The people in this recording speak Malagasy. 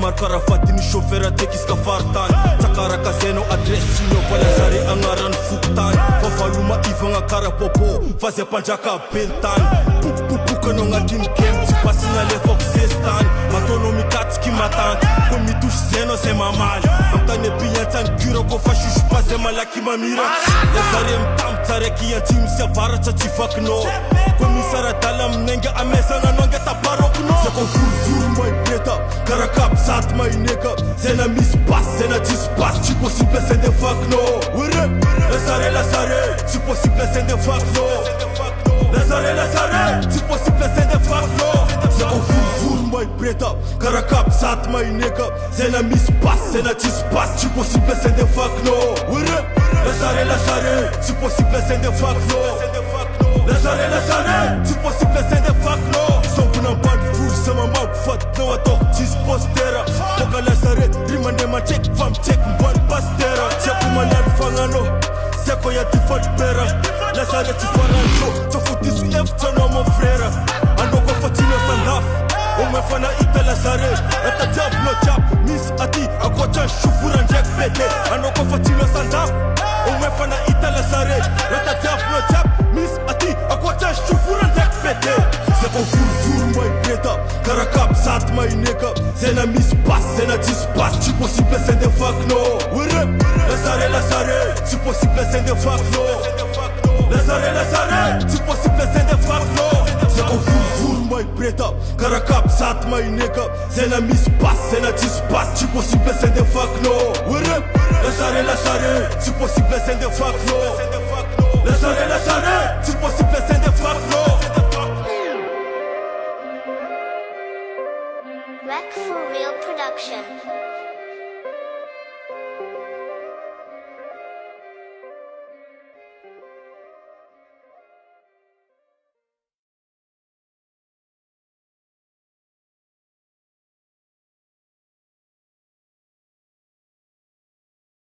marquer a fatiny chauffeur ateky iska faritany tsakaraka zainao adressinao valazare agnarany fokotany favaloma ivagna karapopo fazy ampandraka bentany popopokanao agnatin'ny game tsy pasina lefako zestany mataonao mikatsiky matanty ko mitosy zainao zay mamaly amtany abiantsany cura ko fa shushipa zay malaky mamira lazare mitamy tsaraiky antsimy sy avaratra tsy vakinao ko misy aradala aminenga amesananao nge taparokinao zako vorovoro maibeta karakap zaty maineka zena misy basy zena tsisy basy tsy possible sende vakinao ure lazare tsy possible sende vakinao lazare tsy possible sende vakinao zako vorovoro maibeta karakap zaty maineka zena misy basy zena tsisy basy tsy possible sende vakinao ure lazare tsy possible sende vakinao lazare tsy possible sende vakinao sombona ambany voro sa mamago fatinao ataoko tsisy postera boka lazare rimande matreky fa mitreky mbany pastera tsy ako manary fagnanao sy ako ya tifalipera lazare tsy faranjo tsy fotiso efitranao mon frera anao koa fa tsinao sandafo omefa nahita lazare ratadiavonao jiaby misy aty akoatrany sofora ndraiky pete anao koa fa tsinao sandafo omefa nahita lazare ratadiavonao jiaby misy aty akoatrany sofora ndraiky pete zako vorovoro maibeta karakap zaty maineka zena misy basy zena tsisy basy tsy possible sende vakinao ure lazare tsy possible sende vakinao lazare tsy possible sende vakinao zako vorovoro maibeta karakap zaty maineka zena misy basy zena tsisy basy tsy possible sende vakinao ure lazare tsy possible sende vakinao lazare tsy possible sende vakinao Rec for Real Production.